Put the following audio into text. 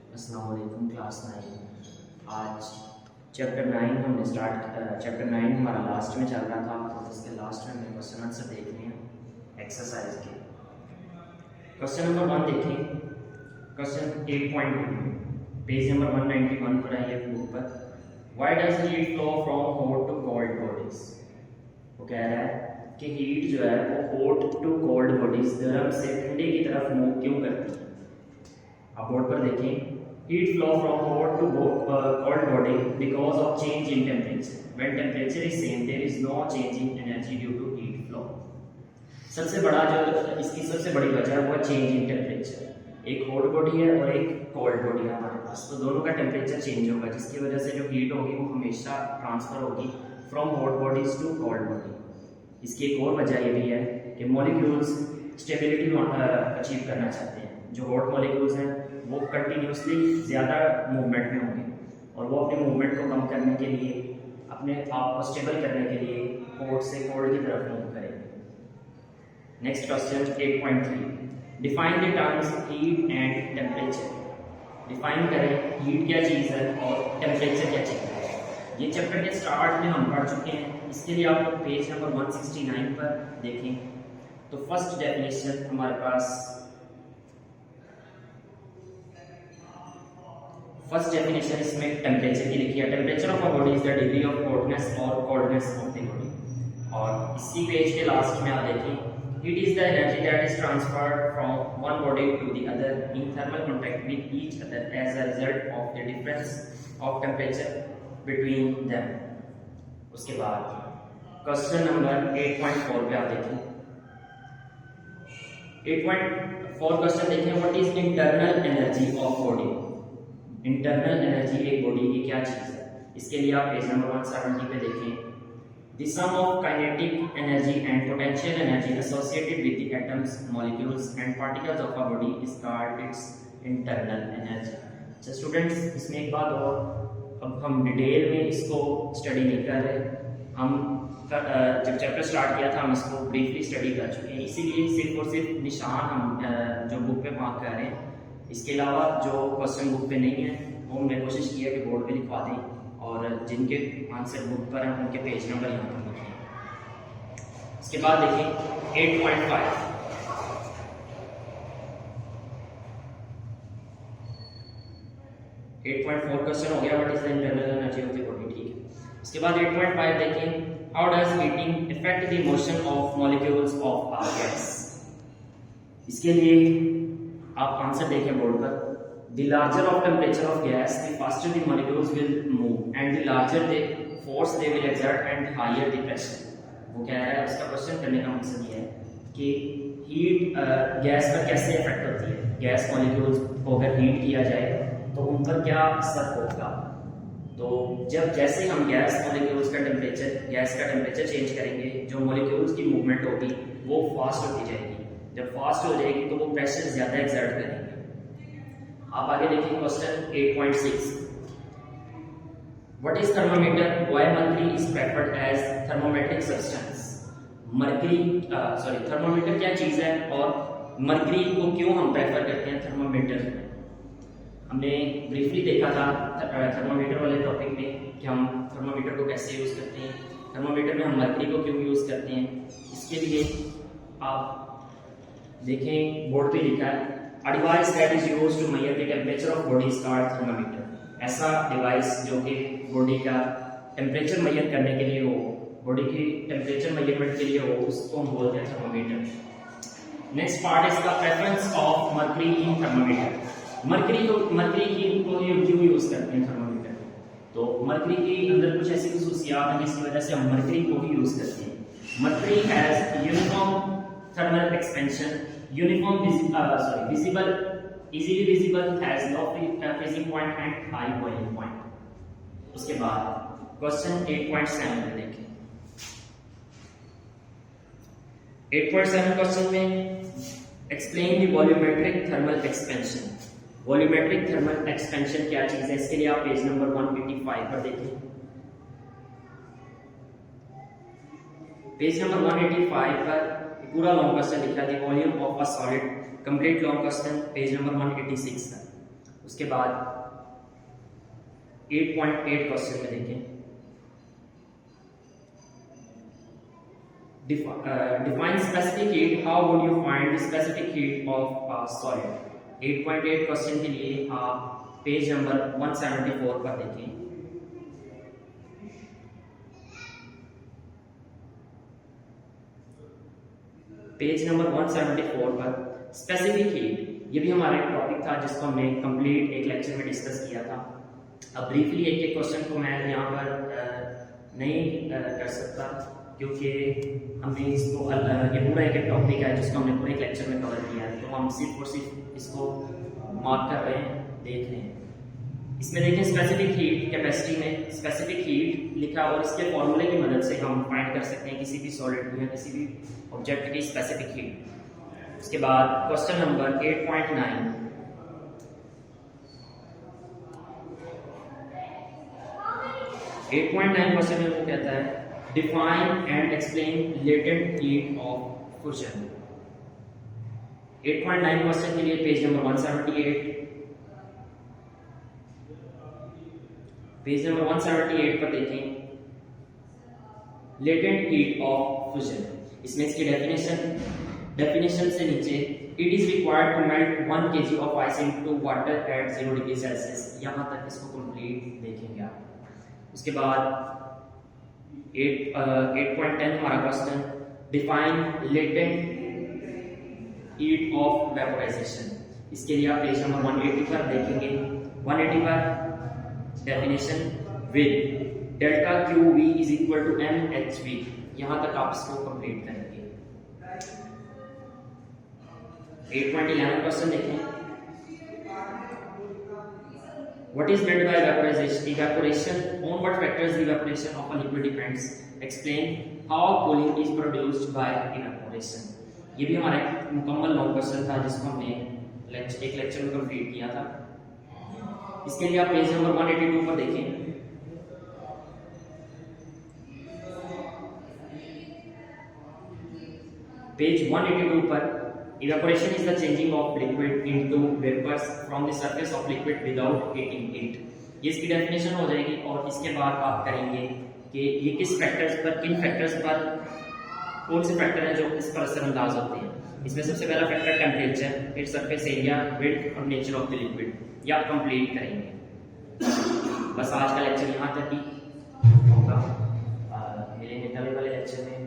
अस्सलाम वालेकुम क्लास 9। आज चैप्टर 9 हमने चैप्टर 9 हमारा लास्ट में चल रहा था, तो इसके लास्ट में हमें क्वेश्चन आंसर देखने हैं एक्सरसाइज के। क्वेश्चन नंबर 1 देखें। क्वेश्चन 8.1 पेज नंबर 191 पर है बुक पर। Why does heat flow from hot to cold bodies. वो कह रहा है कि हीट जो है वो हॉट टू कोल्ड बॉडीज गर्म से ठंडे की तरफ मूव क्यों करती है। आप बोर्ड पर देखें, heat flow from hot to cold body because of change in temperature. When temperature is same, there is no change in energy due to heat flow. सबसे बड़ा जो इसकी सबसे बड़ी वजह है वो चेंज इन टेम्परेचर। एक हॉट बॉडी है और एक कोल्ड बॉडी है हमारे पास, तो दोनों का टेम्परेचर चेंज होगा, जिसकी वजह से जो हीट होगी वो हमेशा ट्रांसफर होगी from hot bodies to cold body. इसकी एक और वजह ये भी है कि मॉलिक्यूल्स स्टेबिलिटी अचीव करना चाहते हैं। जो हॉट मॉलिक्यूल्स हैं वो कंटिन्यूसली ज़्यादा मूवमेंट में होंगे और वो अपने मूवमेंट को कम करने के लिए, अपने आप को स्टेबल करने के लिए हॉट से कोल्ड की तरफ मूव करेंगे। Next question 8.3 define the terms heat and temperature. Define करें हीट क्या चीज़ है और टेम्परेचर क्या चीज़ है। ये चैप्टर के स्टार्ट में हम पढ़ चुके हैं, इसके लिए आप लोग पेज नंबर 169 पर देखें। तो फर्स्ट डेफिनेशन हमारे पास, फर्स्ट डेफिनेशन इसमें टेम्परेचर की लिखी है। Temperature of a body is the degree of hotness और कोल्डनेस ऑफ द बॉडी। और इसी पेज के लास्ट में आप देखिए, heat is the energy that is transferred from one body to the other in thermal contact with each other as a result of the difference of temperature between them. उसके बाद question number 8.4 पे आप देखें। 8.4 question देखें, what is internal energy of body. Internal energy एक body की क्या चीज है। इसके लिए आप पेज नंबर 170 पे देखें। The sum of kinetic energy and potential energy associated with the atoms, molecules and particles of a body is called its internal energy. अच्छा स्टूडेंट्स, इसमें एक बात और, अब हम डिटेल में इसको स्टडी नहीं कर रहे। हम जब चैप्टर स्टार्ट किया था हम इसको ब्रीफली स्टडी कर चुके हैं, इसीलिए सिर्फ और सिर्फ निशान हम जो बुक पे मार्क कर रहे हैं। इसके अलावा जो क्वेश्चन बुक पे नहीं है वो हमने कोशिश की है कि बोर्ड पे लिखवा दें, और जिनके आंसर बुक पर हैं उनके पेज नंबर यहाँ पर लिखें। इसके बाद देखिए 8.5 8.4 क्वेश्चन हो गया, what is the internal energy of the body. ठीक है। इसके बाद 8.5 देखें, how does heating effect the motion of molecules of a gas. इसके लिए आप आंसर देखें बोर्ड पर। The larger of temperature of gas the faster the molecules will move and the larger the force they will exert and higher the pressure. वो कह रहा है, उसका क्वेश्चन करने का मकसद ये है कि हीट गैस पर कैसे इफेक्ट होती है। गैस मॉलिक्यूल्स को अगर हीट किया जाए तो उन पर क्या असर होगा। तो जब जैसे हम गैस मॉलिक्यूल्स का टेम्परेचर चेंज करेंगे, जो मॉलिक्यूल्स की मूवमेंट होगी वो फास्ट होती जाएगी। जब फास्ट हो जाएगी तो वो प्रेशर ज्यादा एक्सर्ट करेंगे। आप आगे देखिए question 8.6 what is thermometer, why mercury is preferred as thermometric substance. Thermometer क्या चीज है और मर्क्यूरी को क्यों हम प्रेफर करते हैं थर्मामीटर में। हमने ब्रीफली देखा था थर्मामीटर वाले टॉपिक में कि हम थर्मामीटर को कैसे यूज करते हैं, थर्मामीटर में हम मर्क्यूरी को क्यों यूज करते हैं। इसके लिए आप देखें बोर्ड पे लिखा है, a device that is used to measure the temperature of body is called thermometer. ऐसा डिवाइस जो कि बॉडी का टेम्परेचर मेजर करने के लिए हो, बॉडी की टेम्परेचर मेजरमेंट के लिए हो, उसको हम बोलते हैं thermometer. Next part is the preference of mercury in thermometer. Mercury को क्यों यूज करते हैं थर्मामीटर। तो मर्क्यूरी के अंदर कुछ ऐसी खसूसियात हैं जिसकी वजह से हम मर्क्यूरी को भी यूज करते हैं। Mercury has uniform thermal expansion, visible, easily visible, has low freezing point and high boiling point। उसके बाद क्वेश्चन 8.7 में देखें। 8.7 क्वेश्चन में explain the volumetric thermal expansion. Volumetric thermal expansion क्या चीज है। इसके लिए आप पेज नंबर 185 पर देखें। पेज नंबर 185 पर पूरा लॉन्ग क्वेश्चन लिखा है, volume of a solid, complete long question page number 186 था। उसके बाद 8.8 क्वेश्चन में देखें, define specific heat, how would you find the specific heat of a solid। 8.8 question के लिए आप पेज नंबर 174 पर देखें। पेज नंबर 174 पर स्पेसिफिक हीट, ये भी हमारा एक टॉपिक था जिसको हमने कंप्लीट एक लेक्चर में डिस्कस किया था। अब ब्रीफली एक एक क्वेश्चन को मैं यहाँ पर नहीं कर सकता क्योंकि हमने इसको ये पूरा एक टॉपिक है जिसको हमने पूरे एक लेक्चर में कवर किया है, तो हम सिर्फ और सिर्फ इसको मार्क कर रहे हैं, देख रहे हैं। इसमें देखें स्पेसिफिक हीट, कैपेसिटी में स्पेसिफिक हीट लिखा और इसके फॉर्मूले की मदद से हम फाइंड कर सकते हैं किसी भी सॉलिड या किसी भी ऑब्जेक्ट की स्पेसिफिक हीट। उसके बाद क्वेश्चन नंबर 8.9, क्वेश्चन में वो कहता है define and explain latent heat of fusion. 8.9 question के लिए पेज नंबर 178, पेज नंबर 178 पर देखें लेटेंट हीट ऑफ फ्यूजन। इसमें इसकी डेफिनेशन से नीचे it is required to melt 1 kg of ice into water at 0 degree Celsius. यहां तक इसको कंप्लीट देखेंगे आप। उसके बाद 8.10 हमारा question define latent heat of vaporisation. इसके लिए आप पेज नंबर 180 पर देखेंगे। 180 पर definition with delta Q V is equal to M H V. यहां तक आप इसको कंप्लीट करेंगे। 8.11 क्वेश्चन देखें, what is meant by evaporation, on what factors the evaporation of a liquid depends, explain how cooling is produced by evaporation. ये भी हमारा एक मुकम्मल लॉन्ग क्वेश्चन था जिसको हमने एक लेक्चर में कंप्लीट किया था। इसके लिए आप पेज नंबर 182 पर देखें। पेज 182 पर evaporation is the changing of liquid into vapors from the surface of liquid without heating it। ये इसकी डेफिनेशन हो जाएगी और इसके बाद आप करेंगे कि ये किस फैक्टर्स पर, किन फैक्टर्स पर, कौन से फैक्टर हैं जो इस पर असरअंदाज होते हैं। इसमें सबसे पहला फैक्टर टेम्परेचर, फिर सरफेस एरिया, विड्थ और नेचर ऑफ द लिक्विड। ये आप कंप्लीट करेंगे। बस आज का लेक्चर यहाँ तक ही होगा। मिलेंगे अगले वाले लेक्चर में।